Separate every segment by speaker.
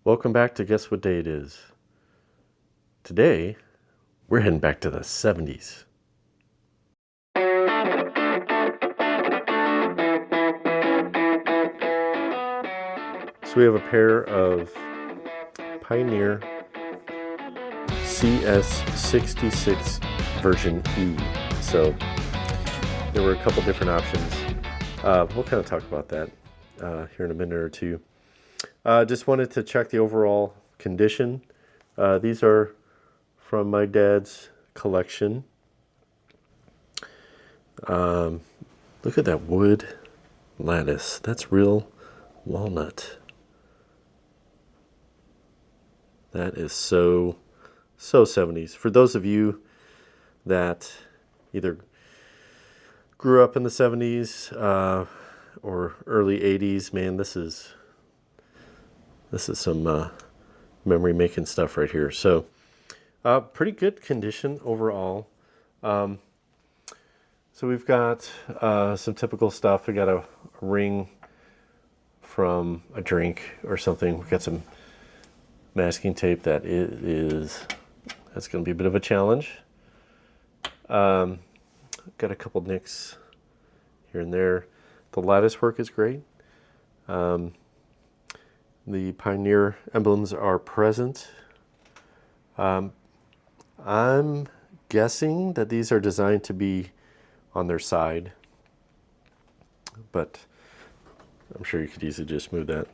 Speaker 1: Welcome back to Guess What Day It Is. Today, we're heading back to the 70s. So we have a pair of Pioneer CS-66 version E. So there were a couple different options. We'll kind of talk about that here in a minute or two. Just wanted to check the overall condition. These are from my dad's collection. Look at that wood lattice. That's real walnut. That is so 70s. For those of you that either grew up in the 70s or early 80s, man, this is some memory making stuff right here. So pretty good condition overall. So we've got some typical stuff. We got a ring from a drink or something. We've got some masking tape that's going to be a bit of a challenge. Got a couple nicks here and there. The lattice work is great. The Pioneer emblems are present. I'm guessing that these are designed to be on their side, but I'm sure you could easily just move that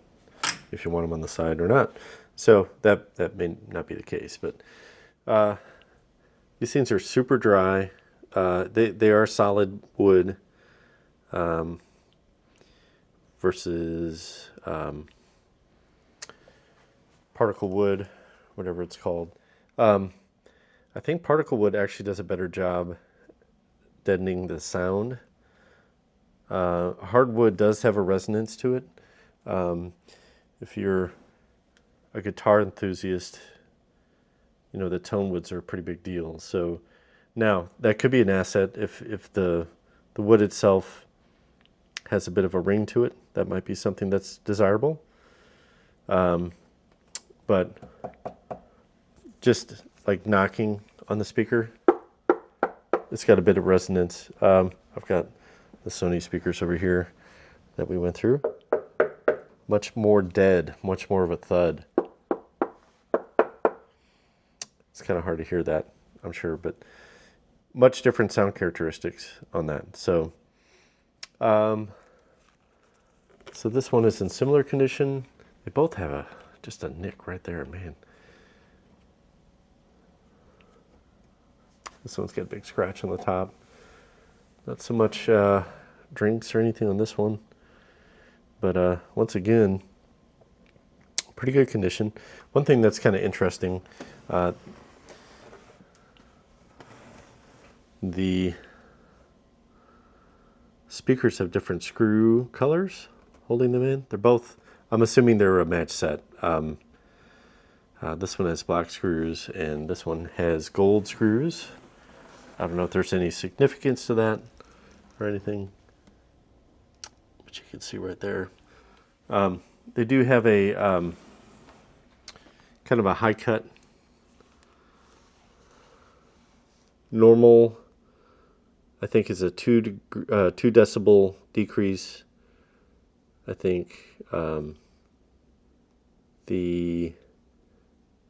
Speaker 1: if you want them on the side or not. So that may not be the case, but these things are super dry. They are solid wood versus particle wood, whatever it's called. I think particle wood actually does a better job deadening the sound. Hardwood does have a resonance to it. If you're a guitar enthusiast, you know the tone woods are a pretty big deal. So now that could be an asset if the wood itself has a bit of a ring to it. That might be something that's desirable. But just like knocking on the speaker, it's got a bit of resonance. I've got the Sony speakers over here that we went through. Much more dead, much more of a thud. It's kind of hard to hear that, I'm sure, but much different sound characteristics on that. So, so this one is in similar condition. They both have just a nick right there, man. This one's got a big scratch on the top. Not so much drinks or anything on this one. But once again, pretty good condition. One thing that's kind of interesting, the speakers have different screw colors holding them in. They're both, I'm assuming they're a match set. This one has black screws and this one has gold screws. I don't know if there's any significance to that or anything, but you can see right there. They do have a kind of a high cut normal, I think is a 2 decibel decrease. I think the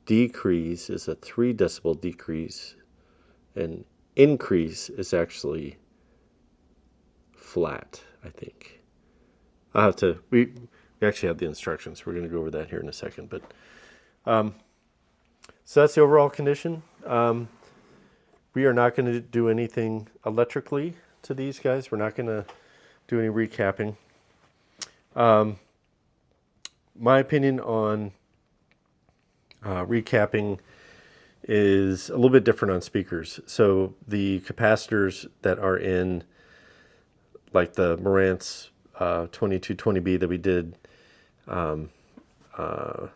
Speaker 1: decrease is a 3 decibel decrease, and increase is actually flat, I think. I'll have to, we actually have the instructions. We're going to go over that here in a second. But so that's the overall condition. We are not going to do anything electrically to these guys. We're not going to do any recapping. My opinion on recapping is a little bit different on speakers. So the capacitors that are in, like the Marantz 2220B that we did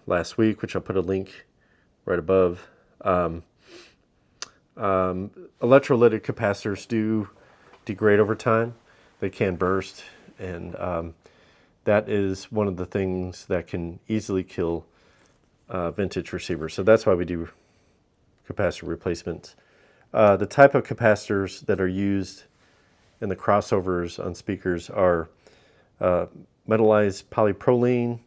Speaker 1: last week, which I'll put a link right above. Electrolytic capacitors do degrade over time. They can burst, and that is one of the things that can easily kill vintage receiver. So that's why we do capacitor replacements. The type of capacitors that are used in the crossovers on speakers are metallized polypropylene,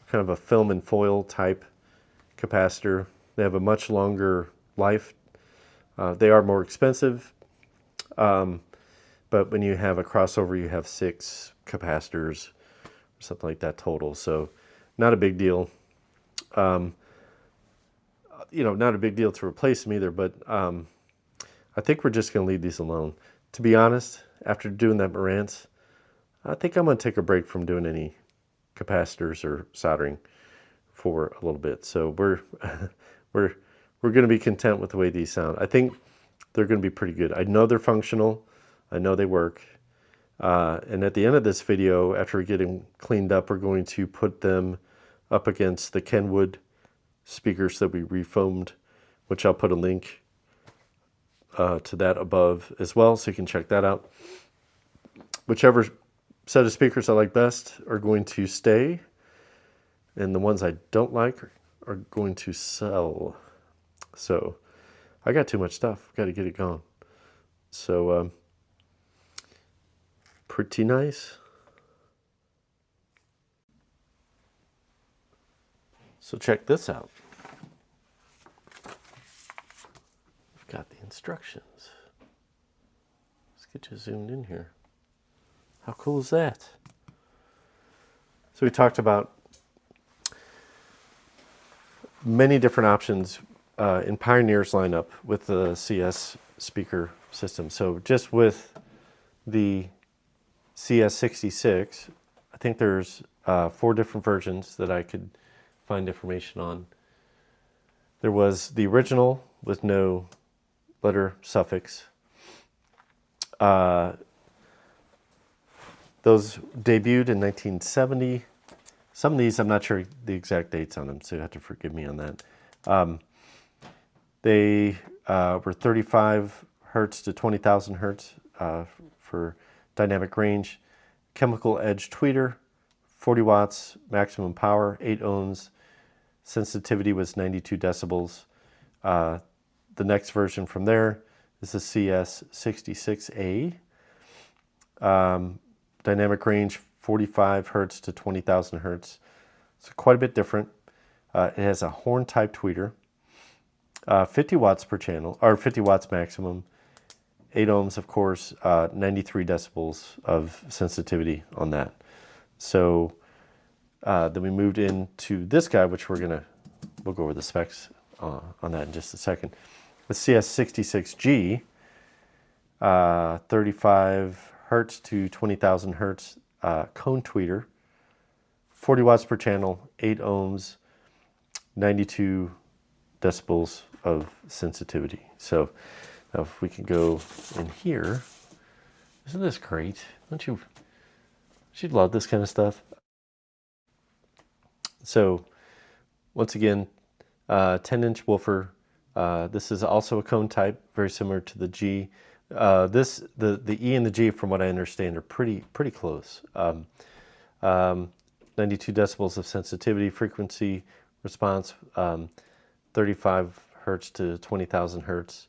Speaker 1: kind of a film and foil type capacitor. They have a much longer life. They are more expensive, but when you have a crossover, you have 6 capacitors or something like that total. So not a big deal. Not a big deal to replace them either, but I think we're just going to leave these alone. To be honest, after doing that Marantz, I think I'm going to take a break from doing any capacitors or soldering for a little bit. So we're going to be content with the way these sound. I think they're going to be pretty good. I know they're functional. I know they work. And at the end of this video, after we get them cleaned up, we're going to put them up against the Kenwood speakers that we refoamed, which I'll put a link to that above as well, so you can check that out. Whichever set of speakers I like best are going to stay, and the ones I don't like are going to sell. So I got too much stuff. Got to get it gone. So pretty nice. So check this out. We've got the instructions. Let's get you zoomed in here. How cool is that? So we talked about many different options in Pioneer's lineup with the CS speaker system. So just with the CS-66, I think there's 4 different versions that I could find information on. There was the original with no letter suffix. Those debuted in 1970. Some of these, I'm not sure the exact dates on them, so you have to forgive me on that. They were 35 hertz to 20,000 hertz for dynamic range. Chemical edge tweeter, 40 watts maximum power, 8 ohms. Sensitivity was 92 decibels. The next version from there is the CS-66E. Dynamic range 45 hertz to 20,000 hertz. So quite a bit different. It has a horn type tweeter, 50 watts per channel, or 50 watts maximum, 8 ohms, of course, 93 decibels of sensitivity on that. So then we moved into this guy, which we'll go over the specs on that in just a second. The CS-66G, 35 hertz to 20,000 hertz cone tweeter, 40 watts per channel, 8 ohms, 92 decibels of sensitivity. So now if we can go in here, isn't this great? Don't you love this kind of stuff? So once again, 10-inch woofer. This is also a cone type, very similar to the G. The E and the G, from what I understand, are pretty close. 92 decibels of sensitivity, frequency response, 35 hertz to 20,000 hertz.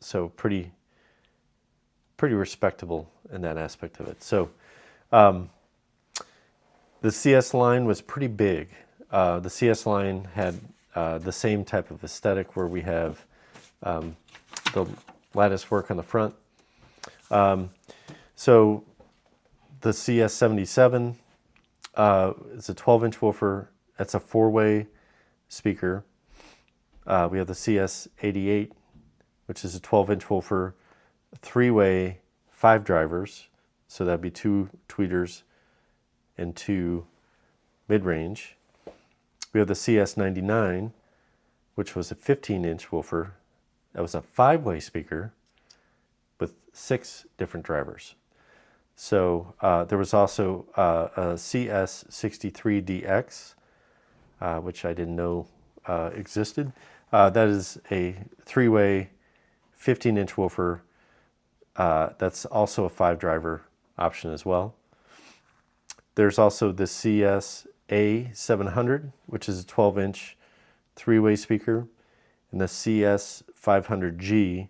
Speaker 1: So pretty respectable in that aspect of it. So the CS line was pretty big. The CS line had the same type of aesthetic where we have the lattice work on the front. So the CS-77 is a 12-inch woofer. That's a 4-way speaker. We have the CS-88, which is a 12-inch woofer, 3-way, 5 drivers. So that'd be 2 tweeters and 2 mid-range. We have the CS-99, which was a 15-inch woofer. That was a 5-way speaker with 6 different drivers. So there was also a CS-63DX, which I didn't know existed. That is a 3-way, 15-inch woofer. That's also a 5-driver option as well. There's also the CS A700, which is a 12-inch three-way speaker, and the CS-500G,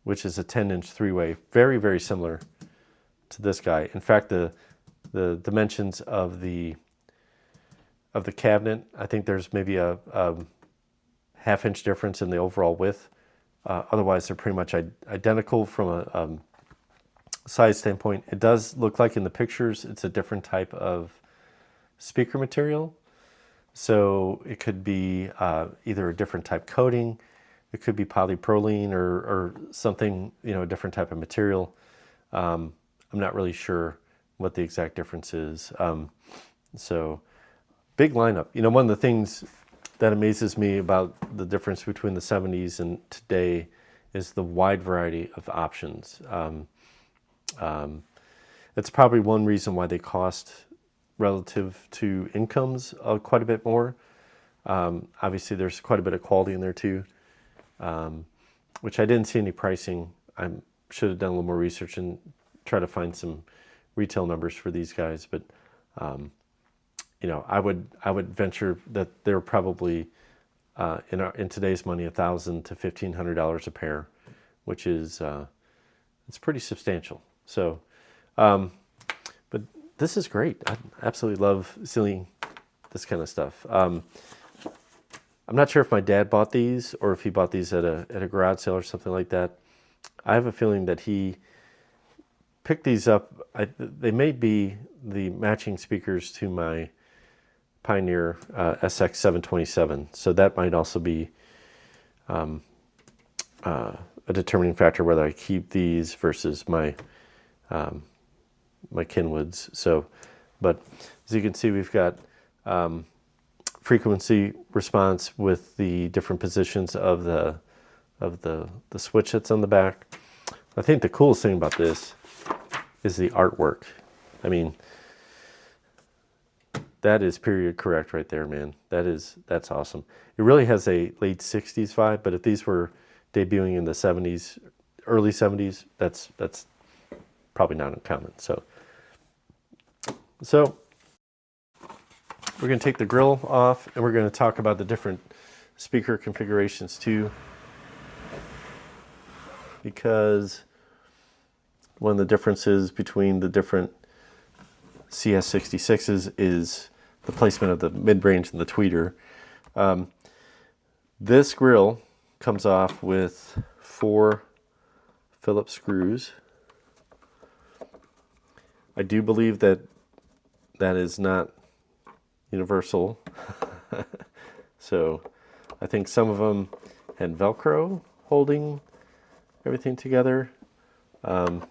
Speaker 1: which is a 10-inch three-way. Very, very similar to this guy. In fact, the dimensions of the cabinet, I think there's maybe a half-inch difference in the overall width. Otherwise, they're pretty much identical from a size standpoint. It does look like in the pictures it's a different type of speaker material. So it could be either a different type coating, it could be polypropylene or something, a different type of material. I'm not really sure what the exact difference is. So big lineup. One of the things that amazes me about the difference between the 70s and today is the wide variety of options. It's probably one reason why they cost relative to incomes quite a bit more. Obviously, there's quite a bit of quality in there too, which I didn't see any pricing. I should have done a little more research and try to find some retail numbers for these guys. But I would venture that they're probably in today's money $1,000 to $1,500 a pair, which is it's pretty substantial. So, but this is great. I absolutely love seeing this kind of stuff. I'm not sure if my dad bought these or if he bought these at a garage sale or something like that. I have a feeling that he picked these up. They may be the matching speakers to my Pioneer SX727. So that might also be a determining factor whether I keep these versus my Kenwoods. So, but as you can see, we've got frequency response with the different positions of the switch that's on the back. I think the coolest thing about this is the artwork. I mean, that is period correct right there, man. That's awesome. It really has a late 60s vibe, but if these were debuting in the 70s, early 70s, that's probably not uncommon. So we're going to take the grill off and we're going to talk about the different speaker configurations too, because one of the differences between the different CS-66s is the placement of the mid-range and the tweeter. This grill comes off with 4 Phillips screws. I do believe that is not universal. So I think some of them had Velcro holding everything together. But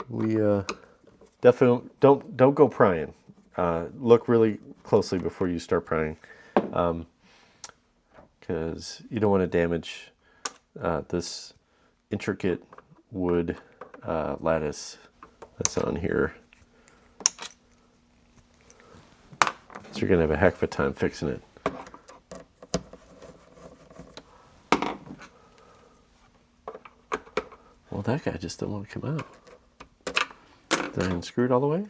Speaker 1: we definitely don't go prying. Look really closely before you start prying, because you don't want to damage this intricate wood lattice that's on here. So you're gonna have a heck of a time fixing it. Well, that guy just didn't want to come out. Did I unscrew it all the way?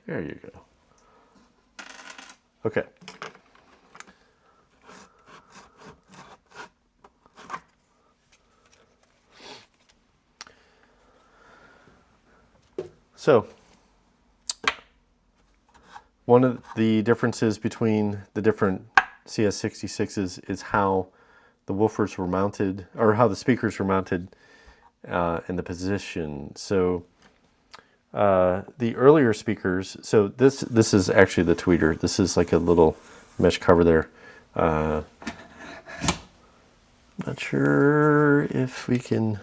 Speaker 1: There you go. Okay. So, one of the differences between the different CS-66s is how the woofers were mounted, or how the speakers were mounted in the position. So the earlier speakers, so this is actually the tweeter. This is like a little mesh cover there. Not sure if we can,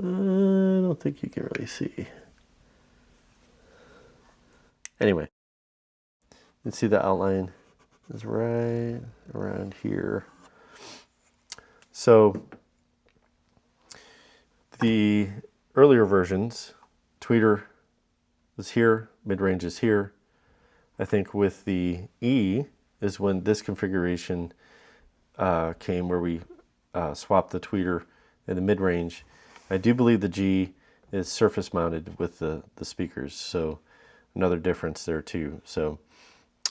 Speaker 1: I don't think you can really see. Anyway, you can see the outline is right around here. So the earlier versions, tweeter was here, mid-range is here. I think with the E is when this configuration came, where we swapped the tweeter in the mid-range. I do believe the G is surface mounted with the speakers, so another difference there too. So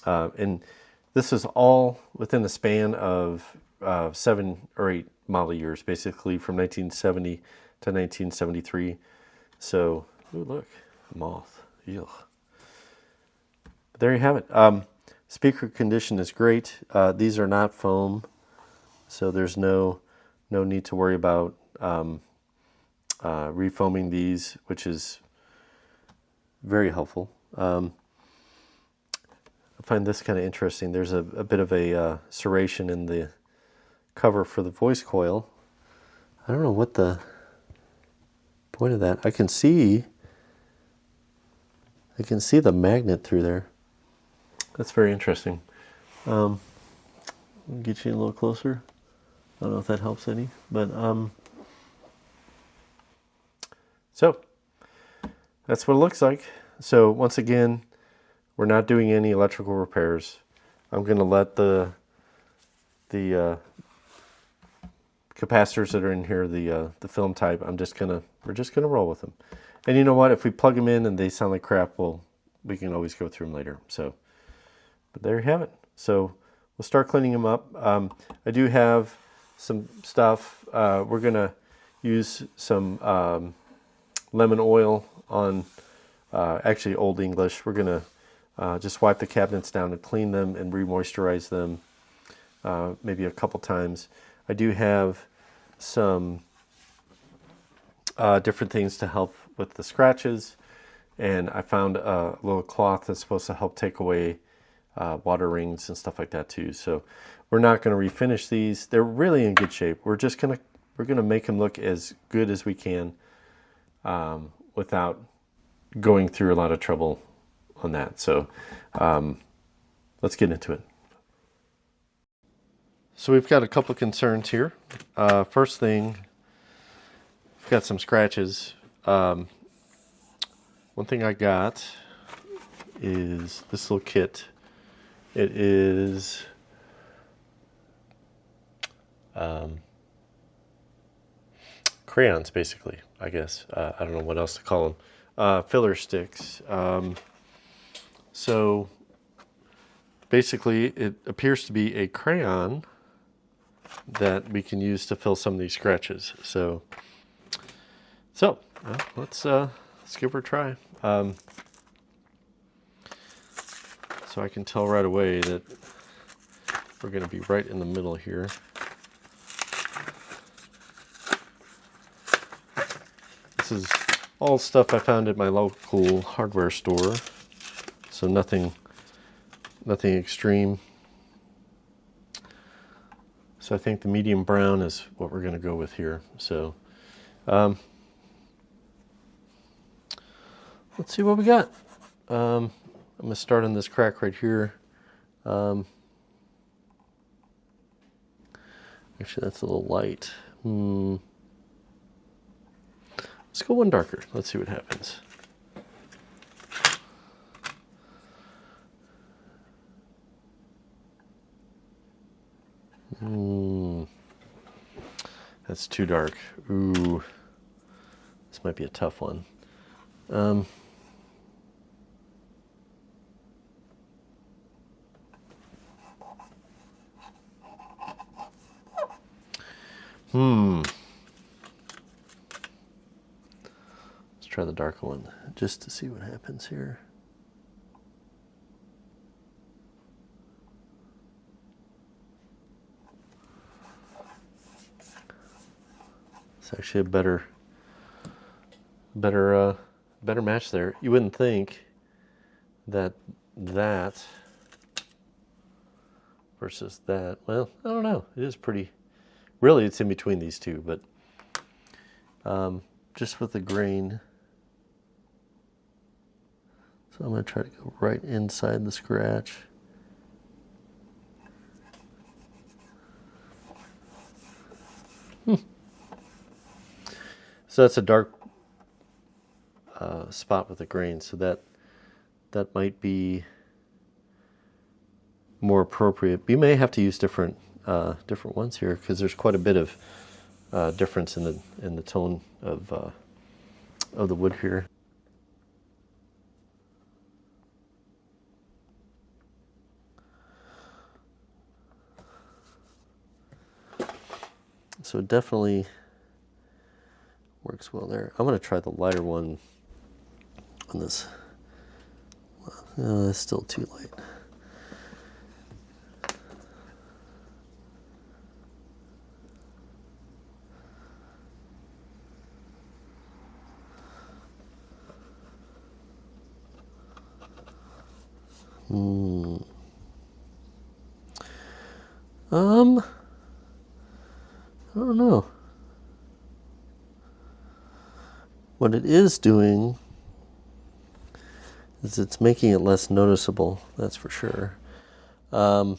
Speaker 1: and this is all within a span of 7 or 8 model years, basically from 1970 to 1973. So, ooh, look, a moth. Ew. But there you have it. Speaker condition is great. These are not foam, so there's no need to worry about refoaming these, which is very helpful. I find this kind of interesting. There's a bit of a serration in the cover for the voice coil. I don't know what the point of that. I can see the magnet through there. That's very interesting. I'll get you a little closer. I don't know if that helps any, but so that's what it looks like. So once again, we're not doing any electrical repairs. I'm going to let the capacitors that are in here, the film type, we're just gonna roll with them. And you know what? If we plug them in and they sound like crap, well, we can always go through them later. So, but there you have it. So we'll start cleaning them up. I do have some stuff. We're gonna use some lemon oil on actually Old English. We're gonna just wipe the cabinets down and clean them and re-moisturize them maybe a couple times. I do have some different things to help with the scratches, and I found a little cloth that's supposed to help take away water rings and stuff like that too. So we're not going to refinish these. They're really in good shape. We're gonna make them look as good as we can without going through a lot of trouble on that. So let's get into it. So we've got a couple of concerns here. First thing, we've got some scratches. One thing I got is this little kit. It is crayons, basically, I guess. I don't know what else to call them. Filler sticks. So basically, it appears to be a crayon that we can use to fill some of these scratches. So let's give her a try. So I can tell right away that we're going to be right in the middle here. This is all stuff I found at my local hardware store, so nothing extreme. So I think the medium brown is what we're going to go with here. So let's see what we got. I'm going to start on this crack right here. Actually, that's a little light. Let's go one darker. Let's see what happens. That's too dark. Ooh, this might be a tough one. Let's try the darker one just to see what happens here. It's actually a better match there. You wouldn't think that versus that. Well, I don't know. It is pretty. Really, it's in between these two, but just with the grain. So I'm going to try to go right inside the scratch. So that's a dark spot with the grain. So that might be more appropriate. You may have to use different ones here because there's quite a bit of difference in the tone of the wood here. So it definitely works well there. I'm going to try the lighter one on this. It's still too light. I don't know. What it is doing is it's making it less noticeable, that's for sure. I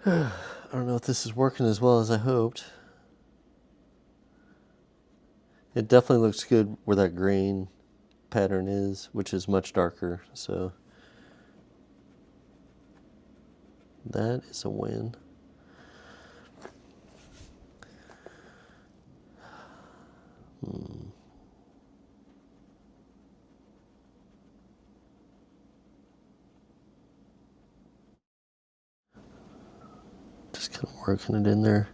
Speaker 1: don't know if this is working as well as I hoped. It definitely looks good where that grain pattern is, which is much darker, so that is a win. Just kind of working it in there.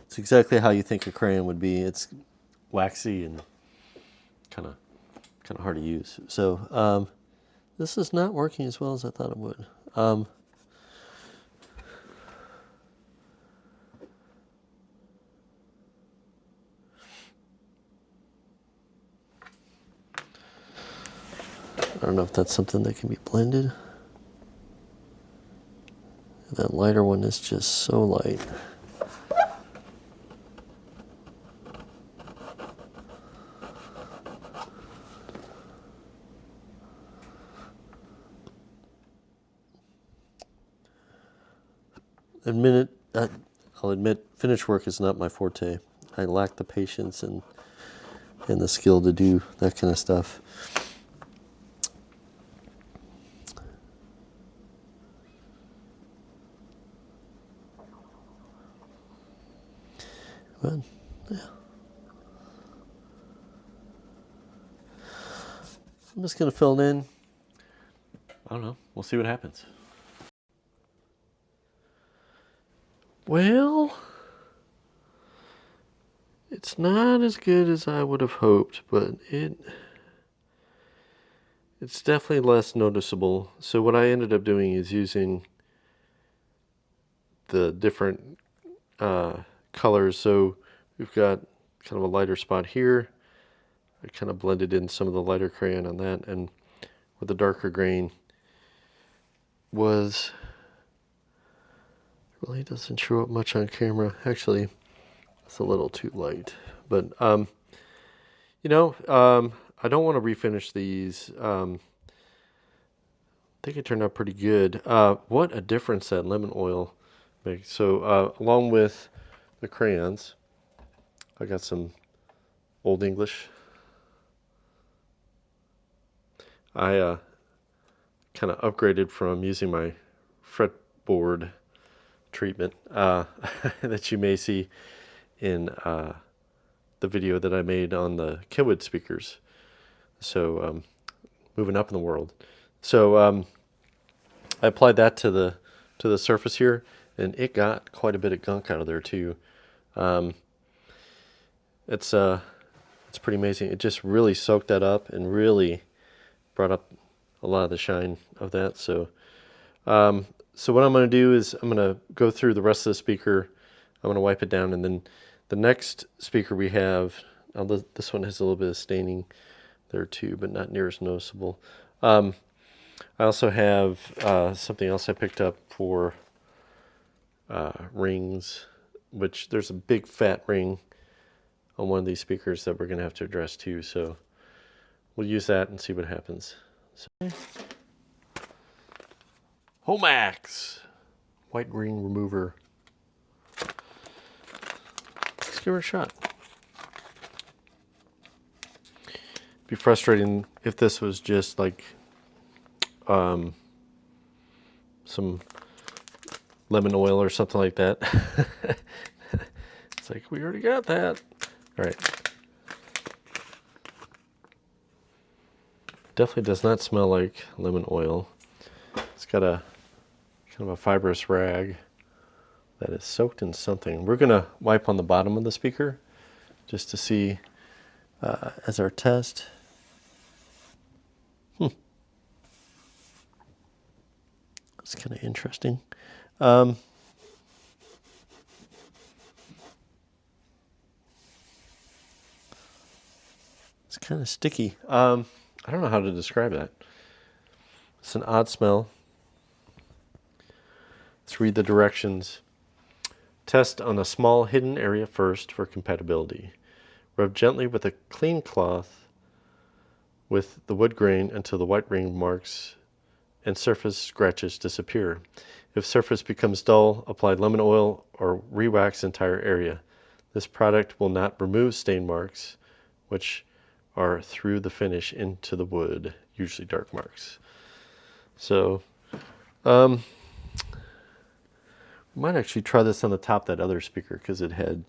Speaker 1: It's exactly how you think a crayon would be. It's waxy and kind of hard to use. So this is not working as well as I thought it would. I don't know if that's something that can be blended. That lighter one is just so light. I'll admit, finish work is not my forte. I lack the patience and the skill to do that kind of stuff. But, yeah. I'm just going to fill it in. I don't know. We'll see what happens. Well, it's not as good as I would have hoped, but it's definitely less noticeable. So what I ended up doing is using the different colors. So we've got kind of a lighter spot here. I kind of blended in some of the lighter crayon on that, and with the darker grain was really doesn't show up much on camera. Actually, it's a little too light, but you know, I don't want to refinish these. I think it turned out pretty good. What a difference that lemon oil makes. So along with the crayons, I got some Old English. I kind of upgraded from using my fretboard treatment that you may see in the video that I made on the Kenwood speakers. So moving up in the world. So I applied that to the surface here, and it got quite a bit of gunk out of there too. It's pretty amazing. It just really soaked that up and really brought up a lot of the shine of that. So so what I'm going to do is I'm going to go through the rest of the speaker. I'm going to wipe it down, and then the next speaker we have, this one has a little bit of staining there too, but not near as noticeable. I also have something else I picked up for rings, which there's a big fat ring on one of these speakers that we're going to have to address too. So we'll use that and see what happens. So, Homax white ring remover. Let's give her a shot. It'd be frustrating if this was just like some lemon oil or something like that. It's like, we already got that. All right. Definitely does not smell like lemon oil. It's got a kind of a fibrous rag that is soaked in something. We're going to wipe on the bottom of the speaker just to see as our test. It's kind of interesting. It's kind of sticky. I don't know how to describe that. It's an odd smell. Let's read the directions. Test on a small hidden area first for compatibility. Rub gently with a clean cloth with the wood grain until the white ring marks and surface scratches disappear. If surface becomes dull, apply lemon oil or re-wax entire area. This product will not remove stain marks, which are through the finish into the wood, usually dark marks. So, we might actually try this on the top of that other speaker because it had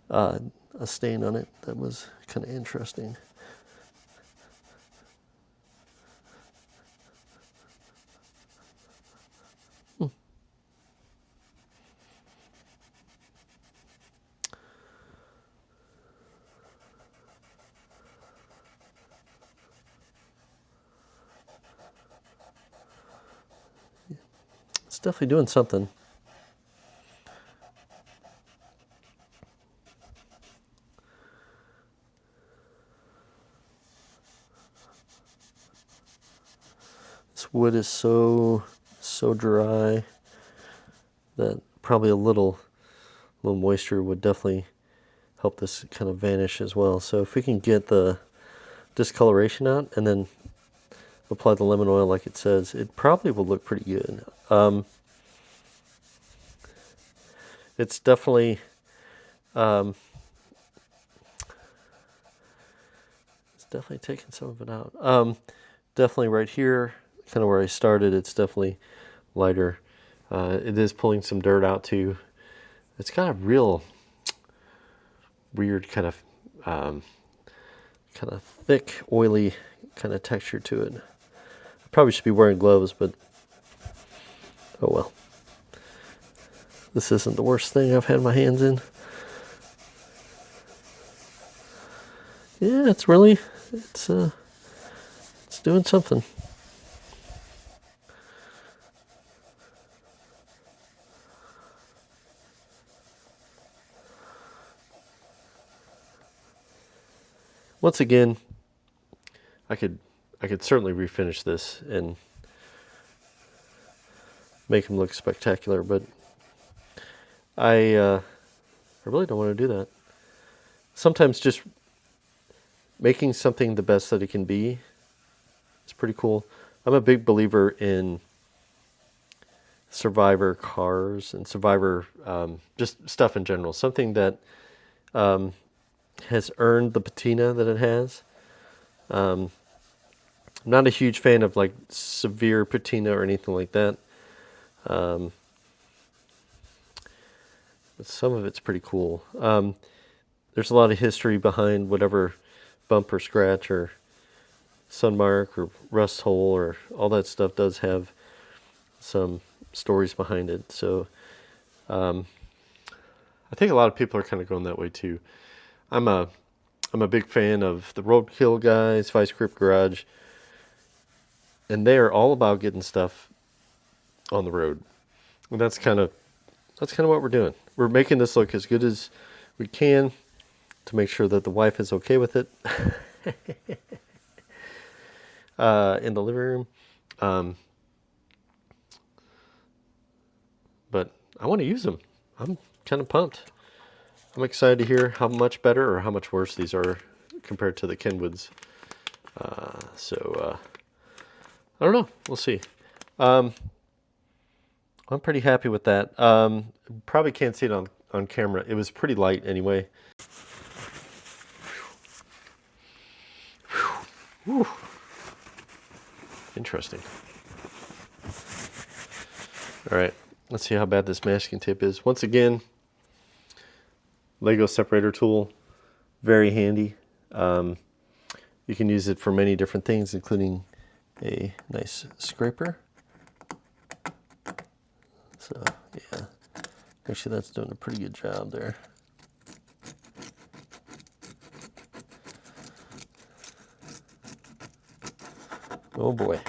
Speaker 1: a stain on it that was kind of interesting. It's definitely doing something. This wood is so dry that probably a little moisture would definitely help this kind of vanish as well. So if we can get the discoloration out and then apply the lemon oil like it says, it probably will look pretty good. It's definitely taking some of it out. Definitely right here, kind of where I started, it's definitely lighter. It is pulling some dirt out too. It's got a real weird kind of thick, oily kind of texture to it. I probably should be wearing gloves, but oh well. This isn't the worst thing I've had my hands in. Yeah, it's doing something. Once again, I could certainly refinish this and make them look spectacular, but I really don't want to do that. Sometimes just making something the best that it can be is pretty cool. I'm a big believer in Survivor cars and Survivor just stuff in general. Something that has earned the patina that it has. I'm not a huge fan of like severe patina or anything like that. But some of it's pretty cool. There's a lot of history behind whatever bump or scratch or sun mark or rust hole or all that stuff does have some stories behind it. So I think a lot of people are kind of going that way too. I'm a big fan of the Roadkill guys, Vice Grip Garage, and they are all about getting stuff on the road. And that's kind of what we're doing. We're making this look as good as we can to make sure that the wife is okay with it in the living room. But I want to use them. I'm kind of pumped. I'm excited to hear how much better or how much worse these are compared to the Kenwoods. So I don't know. We'll see. I'm pretty happy with that. Probably can't see it on camera. It was pretty light anyway. Whew. Interesting. All right, let's see how bad this masking tape is. Once again, Lego separator tool, very handy. You can use it for many different things, including a nice scraper. So yeah, actually that's doing a pretty good job there. Oh boy.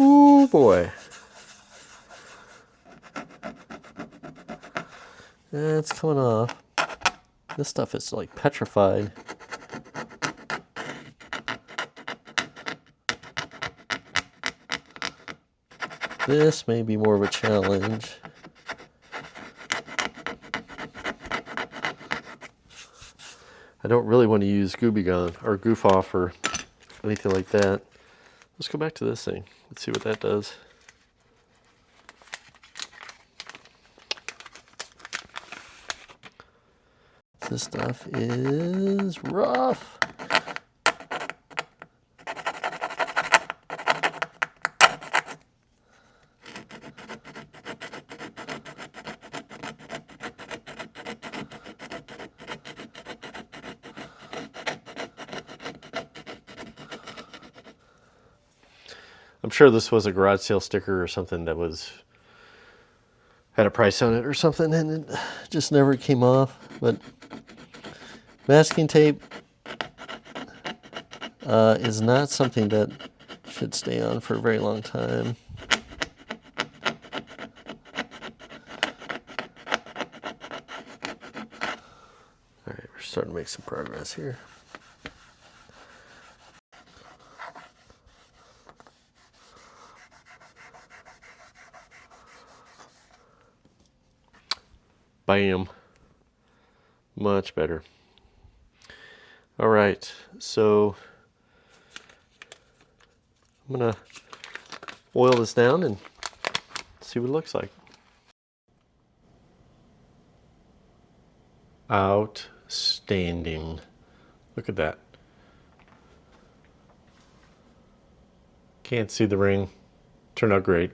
Speaker 1: Oh boy. It's coming off. This stuff is like petrified. This may be more of a challenge. I don't really want to use Gooby Gone or Goof Off or anything like that. Let's go back to this thing. Let's see what that does. This stuff is rough. I'm sure this was a garage sale sticker or something that had a price on it or something, and it just never came off. But masking tape is not something that should stay on for a very long time. All right, we're starting to make some progress here. Bam. Much better. All right, so I'm gonna oil this down and see what it looks like. Outstanding. Look at that. Can't see the ring. Turned out great.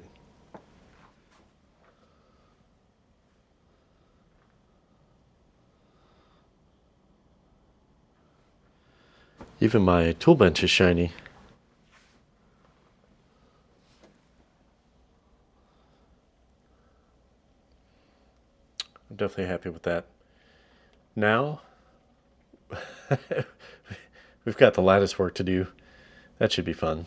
Speaker 1: Even my tool bench is shiny. I'm definitely happy with that. Now, we've got the lattice work to do. That should be fun.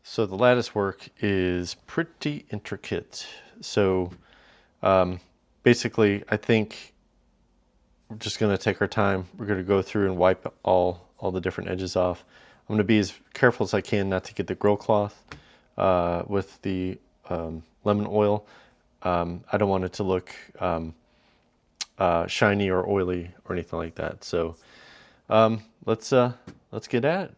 Speaker 1: So the lattice work is pretty intricate. So basically, I think we're just going to take our time. We're going to go through and wipe all the different edges off. I'm going to be as careful as I can not to get the grill cloth with the lemon oil. I don't want it to look shiny or oily or anything like that. So let's get at it.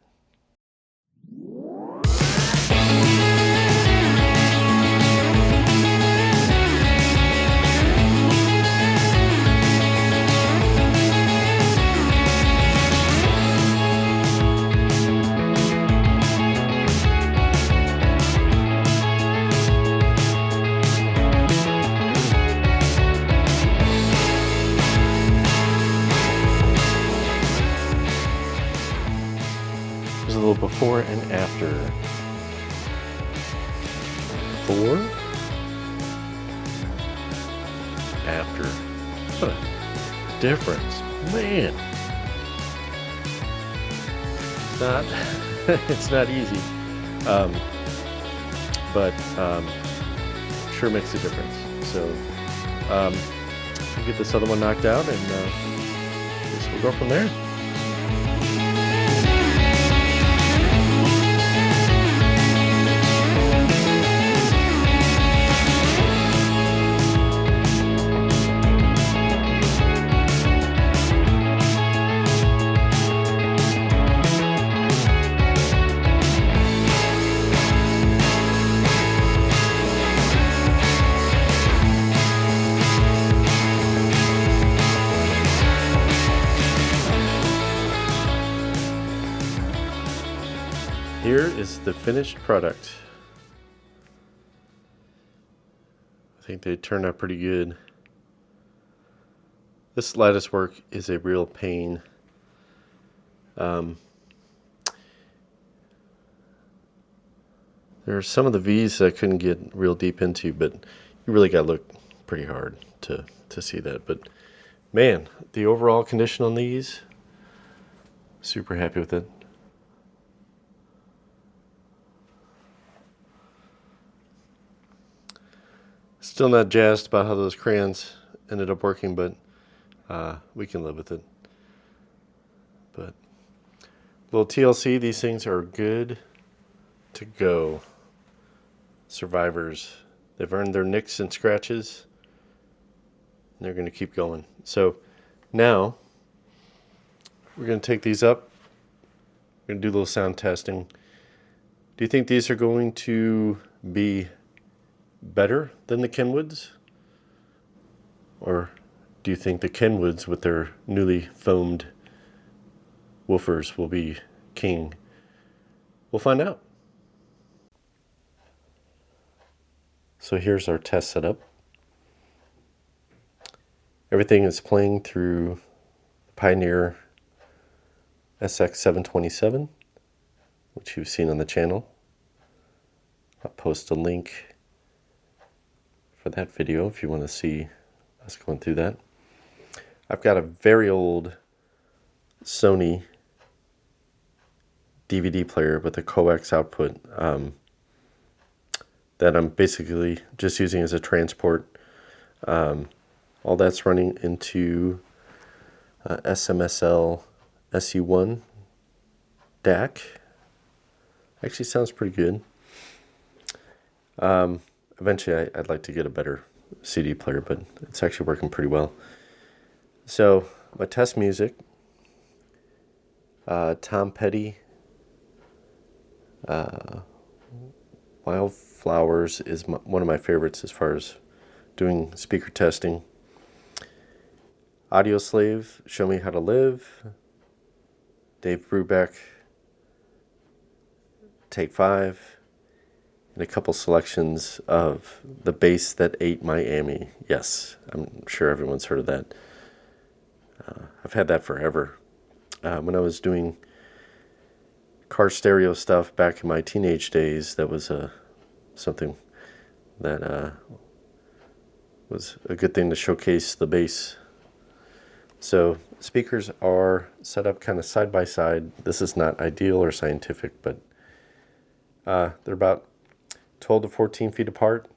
Speaker 1: Before and after. Before, after. What a difference, man. It's not easy, but sure makes a difference. So we'll get this other one knocked out, and I guess we'll go from there. here is the finished product. I think they turned out pretty good. This lattice work is a real pain. There are some of the V's that I couldn't get real deep into, but you really got to look pretty hard to see that. But man, the overall condition on these, super happy with it. Still not jazzed about how those crayons ended up working, but we can live with it. But little TLC, these things are good to go. Survivors. They've earned their nicks and scratches, and they're going to keep going. So now we're going to take these up. We're going to do a little sound testing. Do you think these are going to be better than the Kenwoods? Or do you think the Kenwoods with their newly foamed woofers will be king? We'll find out. So here's our test setup. Everything is playing through Pioneer SX727, which you've seen on the channel. I'll post a link for that video if you want to see us going through that. I've got a very old Sony DVD player with a coax output that I'm basically just using as a transport. All that's running into SMSL SU1 DAC. Actually sounds pretty good. Eventually I'd like to get a better CD player, but it's actually working pretty well. So my test music, Tom Petty, Wildflowers is one of my favorites as far as doing speaker testing. Audio Slave, Show Me How to Live, Dave Brubeck, Take 5, and a couple selections of The Bass That Ate Miami. Yes, I'm sure everyone's heard of that. I've had that forever. When I was doing car stereo stuff back in my teenage days, that was something that was a good thing to showcase the bass. So speakers are set up kind of side by side. This is not ideal or scientific, but they're about 12 to 14 feet apart.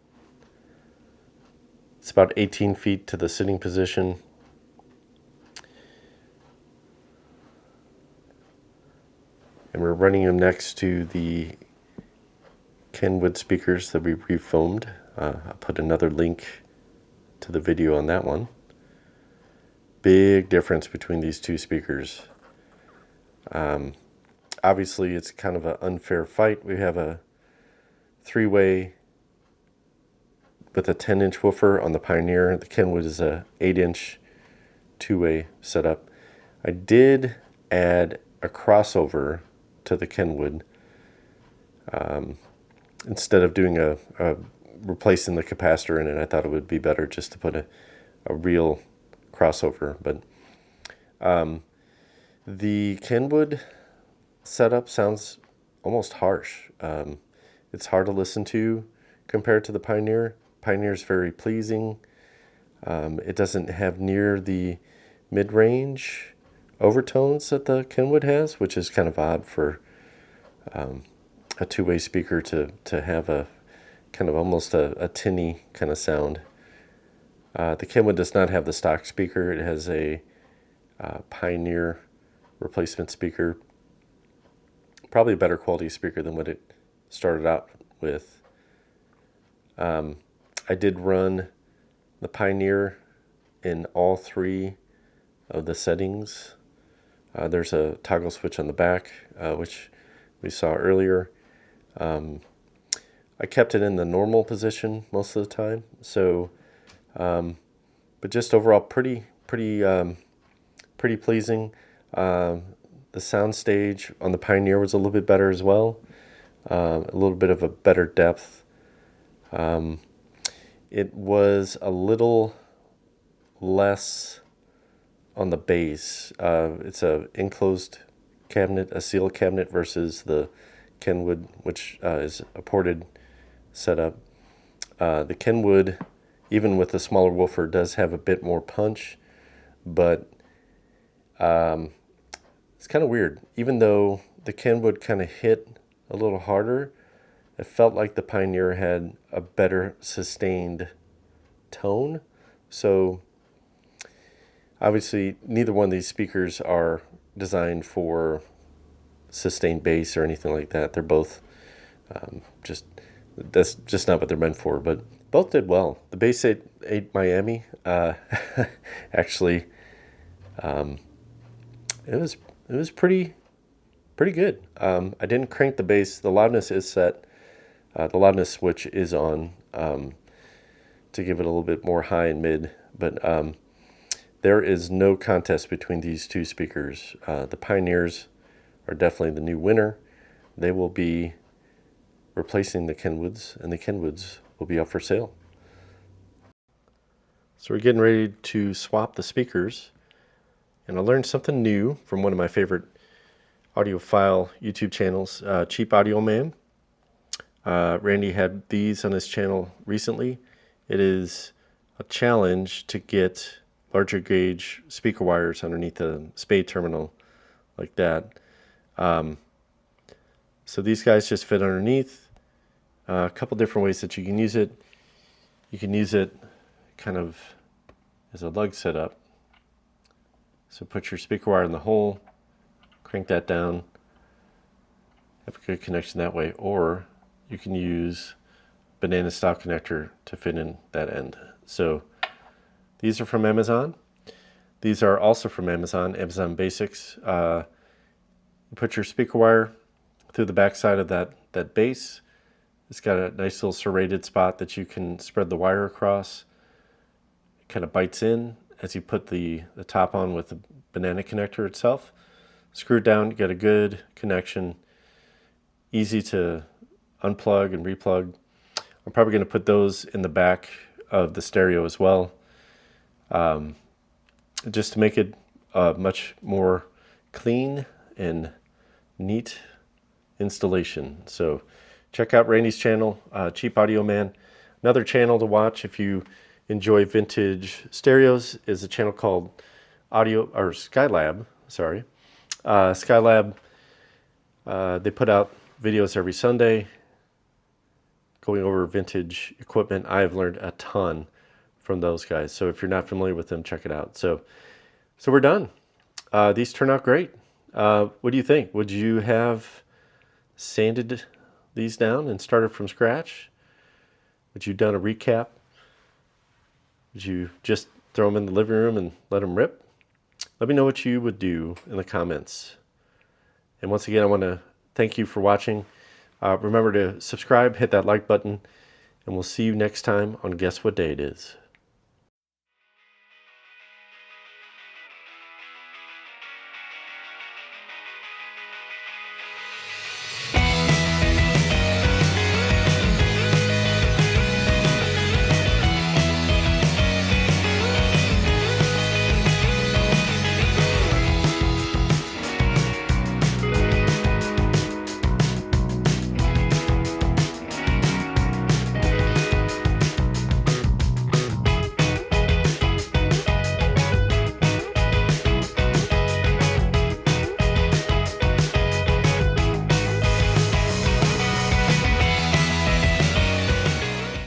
Speaker 1: It's about 18 feet to the sitting position. And we're running them next to the Kenwood speakers that we refoamed. I'll put another link to the video on that one. Big difference between these two speakers. Obviously, it's kind of an unfair fight. We have a 3-way with a 10-inch woofer on the Pioneer. The Kenwood is a 8-inch 2-way setup. I did add a crossover to the Kenwood instead of doing a replacing the capacitor in it. I thought it would be better just to put a real crossover. But the Kenwood setup sounds almost harsh. It's hard to listen to compared to the Pioneer. Pioneer's very pleasing. It doesn't have near the mid-range overtones that the Kenwood has, which is kind of odd for a two-way speaker to have a kind of almost a tinny kind of sound. The Kenwood does not have the stock speaker. It has a Pioneer replacement speaker. Probably a better quality speaker than what it started out with. I did run the Pioneer in all 3 of the settings. There's a toggle switch on the back, which we saw earlier. I kept it in the normal position most of the time. So, but just overall pretty pleasing. The sound stage on the Pioneer was a little bit better as well. a little bit of a better depth. It was a little less on the base. It's a enclosed cabinet, a sealed cabinet, versus the Kenwood, which is a ported setup. The Kenwood, even with the smaller woofer, does have a bit more punch, but it's kind of weird. Even though the Kenwood kind of hit a little harder, it felt like the Pioneer had a better sustained tone. So obviously neither one of these speakers are designed for sustained bass or anything like that. They're both that's just not what they're meant for, but both did well. The Bass 8 Miami actually it was pretty good. I didn't crank the bass. The loudness is set. The loudness switch is on to give it a little bit more high and mid, but there is no contest between these two speakers. The Pioneers are definitely the new winner. They will be replacing the Kenwoods, and the Kenwoods will be up for sale. So we're getting ready to swap the speakers, and I learned something new from one of my favorite audiophile YouTube channels, Cheap Audio Man. Randy had these on his channel recently. It is a challenge to get larger gauge speaker wires underneath a spade terminal like that. So these guys just fit underneath. A couple different ways that you can use it. You can use it kind of as a lug setup. So put your speaker wire in the hole, crank that down, have a good connection that way, or you can use banana style connector to fit in that end. So these are from Amazon. These are also from Amazon Basics. You put your speaker wire through the back side of that base. It's got a nice little serrated spot that you can spread the wire across. It kind of bites in as you put the top on with the banana connector itself. Screw it down, you get a good connection. Easy to unplug and replug. I'm probably going to put those in the back of the stereo as well, just to make it much more clean and neat installation. So check out Randy's channel, Cheap Audio Man. Another channel to watch if you enjoy vintage stereos is a channel called Skylab. Skylab. They put out videos every Sunday going over vintage equipment. I have learned a ton from those guys. So if you're not familiar with them, check it out. So we're done. These turn out great. What do you think? Would you have sanded these down and started from scratch? Would you done a recap? Would you just throw them in the living room and let them rip? Let me know what you would do in the comments. And once again, I want to thank you for watching. Remember to subscribe, hit that like button, and we'll see you next time on Guess What Day It Is.